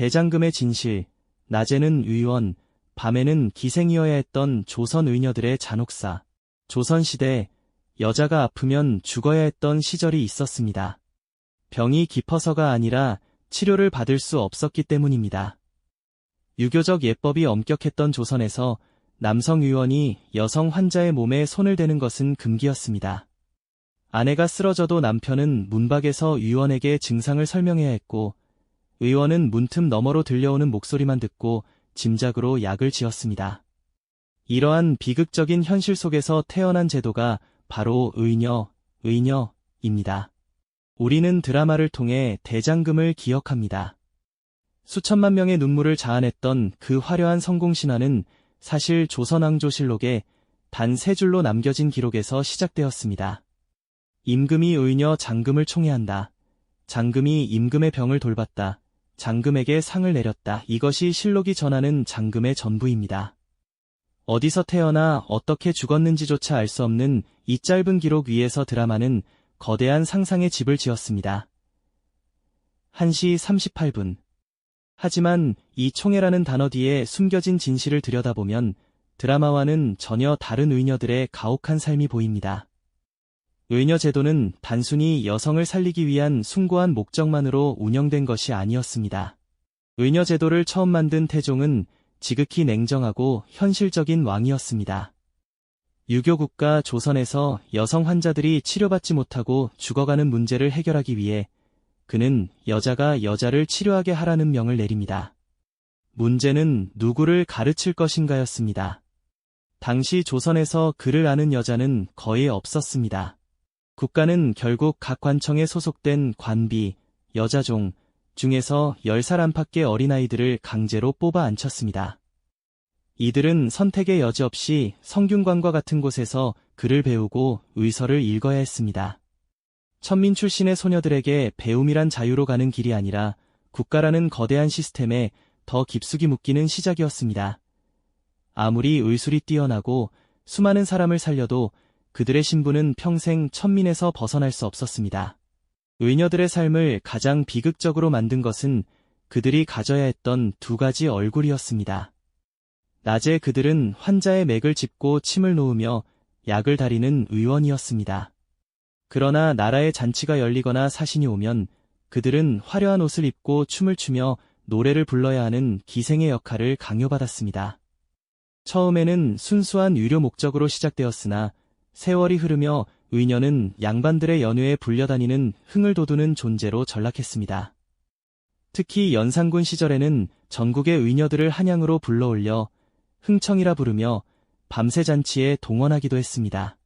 대장금의 진실, 낮에는 의원, 밤에는 기생이어야 했던 조선 의녀들의 잔혹사. 조선시대, 여자가 아프면 죽어야 했던 시절이 있었습니다. 병이 깊어서가 아니라 치료를 받을 수 없었기 때문입니다. 유교적 예법이 엄격했던 조선에서 남성 의원이 여성 환자의 몸에 손을 대는 것은 금기였습니다. 아내가 쓰러져도 남편은 문밖에서 의원에게 증상을 설명해야 했고, 의원은 문틈 너머로 들려오는 목소리만 듣고 짐작으로 약을 지었습니다. 이러한 비극적인 현실 속에서 태어난 제도가 바로 의녀입니다. 우리는 드라마를 통해 대장금을 기억합니다. 수천만 명의 눈물을 자아냈던 그 화려한 성공신화는 사실 조선왕조실록에 단 3줄로 남겨진 기록에서 시작되었습니다. 임금이 의녀 장금을 총애한다. 장금이 임금의 병을 돌봤다. 장금에게 상을 내렸다. 이것이 실록이 전하는 장금의 전부입니다. 어디서 태어나 어떻게 죽었는지조차 알 수 없는 이 짧은 기록 위에서 드라마는 거대한 상상의 집을 지었습니다. 1시 38분. 하지만 이 총애라는 단어 뒤에 숨겨진 진실을 들여다보면 드라마와는 전혀 다른 의녀들의 가혹한 삶이 보입니다. 의녀 제도는 단순히 여성을 살리기 위한 숭고한 목적만으로 운영된 것이 아니었습니다. 의녀 제도를 처음 만든 태종은 지극히 냉정하고 현실적인 왕이었습니다. 유교국가 조선에서 여성 환자들이 치료받지 못하고 죽어가는 문제를 해결하기 위해 그는 여자가 여자를 치료하게 하라는 명을 내립니다. 문제는 누구를 가르칠 것인가였습니다. 당시 조선에서 글을 아는 여자는 거의 없었습니다. 국가는 결국 각 관청에 소속된 관비, 여자종 중에서 10살 안팎의 어린아이들을 강제로 뽑아 앉혔습니다. 이들은 선택의 여지 없이 성균관과 같은 곳에서 글을 배우고 의서를 읽어야 했습니다. 천민 출신의 소녀들에게 배움이란 자유로 가는 길이 아니라 국가라는 거대한 시스템에 더 깊숙이 묶이는 시작이었습니다. 아무리 의술이 뛰어나고 수많은 사람을 살려도 그들의 신분은 평생 천민에서 벗어날 수 없었습니다. 의녀들의 삶을 가장 비극적으로 만든 것은 그들이 가져야 했던 2가지 얼굴이었습니다. 낮에 그들은 환자의 맥을 짚고 침을 놓으며 약을 다리는 의원이었습니다. 그러나 나라의 잔치가 열리거나 사신이 오면 그들은 화려한 옷을 입고 춤을 추며 노래를 불러야 하는 기생의 역할을 강요받았습니다. 처음에는 순수한 유료 목적으로 시작되었으나 세월이 흐르며 의녀는 양반들의 연회에 불려다니는 흥을 돋우는 존재로 전락했습니다. 특히 연산군 시절에는 전국의 의녀들을 한양으로 불러올려 흥청이라 부르며 밤새 잔치에 동원하기도 했습니다.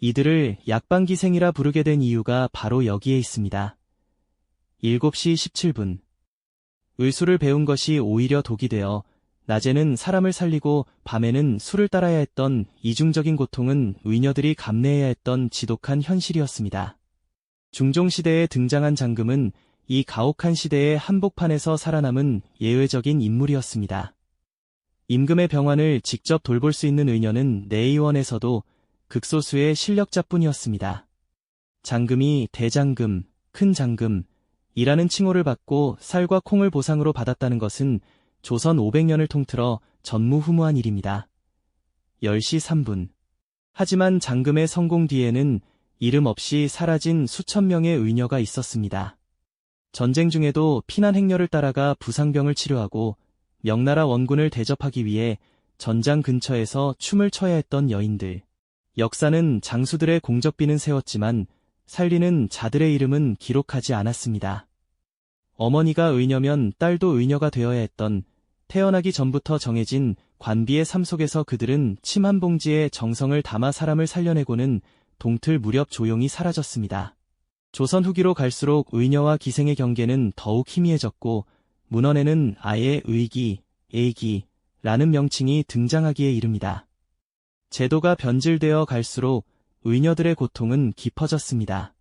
이들을 약방기생이라 부르게 된 이유가 바로 여기에 있습니다. 7시 17분. 의술을 배운 것이 오히려 독이 되어 낮에는 사람을 살리고 밤에는 술을 따라야 했던 이중적인 고통은 의녀들이 감내해야 했던 지독한 현실이었습니다. 중종시대에 등장한 장금은 이 가혹한 시대의 한복판에서 살아남은 예외적인 인물이었습니다. 임금의 병환을 직접 돌볼 수 있는 의녀는 내의원에서도 극소수의 실력자뿐이었습니다. 장금이 대장금, 큰 장금이라는 칭호를 받고 쌀과 콩을 보상으로 받았다는 것은 조선 500년을 통틀어 전무후무한 일입니다. 10시 3분. 하지만 장금의 성공 뒤에는 이름 없이 사라진 수천 명의 의녀가 있었습니다. 전쟁 중에도 피난 행렬을 따라가 부상병을 치료하고 명나라 원군을 대접하기 위해 전장 근처에서 춤을 춰야 했던 여인들. 역사는 장수들의 공적비는 세웠지만 살리는 자들의 이름은 기록하지 않았습니다. 어머니가 의녀면 딸도 의녀가 되어야 했던 태어나기 전부터 정해진 관비의 삶 속에서 그들은 침 한 봉지에 정성을 담아 사람을 살려내고는 동틀 무렵 조용히 사라졌습니다. 조선 후기로 갈수록 의녀와 기생의 경계는 더욱 희미해졌고 문헌에는 아예 의기, 애기라는 명칭이 등장하기에 이릅니다. 제도가 변질되어 갈수록 의녀들의 고통은 깊어졌습니다.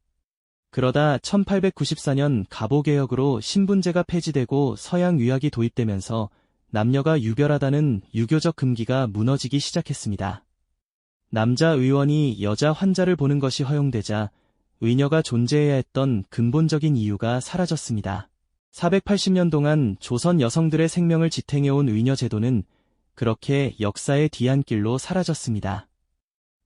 그러다 1894년 갑오개혁으로 신분제가 폐지되고 서양 유학이 도입되면서 남녀가 유별하다는 유교적 금기가 무너지기 시작했습니다. 남자 의원이 여자 환자를 보는 것이 허용되자 의녀가 존재해야 했던 근본적인 이유가 사라졌습니다. 480년 동안 조선 여성들의 생명을 지탱해온 의녀제도는 그렇게 역사의 뒤안길로 사라졌습니다.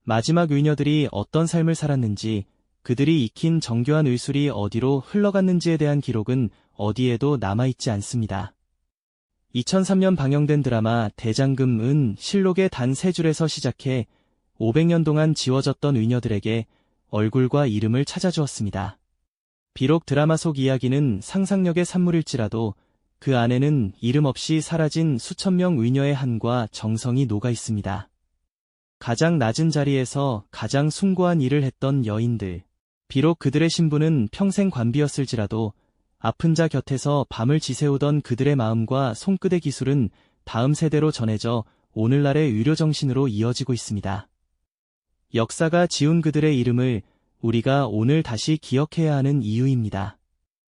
마지막 의녀들이 어떤 삶을 살았는지, 그들이 익힌 정교한 의술이 어디로 흘러갔는지에 대한 기록은 어디에도 남아있지 않습니다. 2003년 방영된 드라마 대장금은 실록의 단 3줄에서 시작해 500년 동안 지워졌던 의녀들에게 얼굴과 이름을 찾아주었습니다. 비록 드라마 속 이야기는 상상력의 산물일지라도 그 안에는 이름 없이 사라진 수천 명 의녀의 한과 정성이 녹아 있습니다. 가장 낮은 자리에서 가장 숭고한 일을 했던 여인들. 비록 그들의 신분은 평생 관비였을지라도 아픈 자 곁에서 밤을 지새우던 그들의 마음과 손끝의 기술은 다음 세대로 전해져 오늘날의 의료정신으로 이어지고 있습니다. 역사가 지운 그들의 이름을 우리가 오늘 다시 기억해야 하는 이유입니다.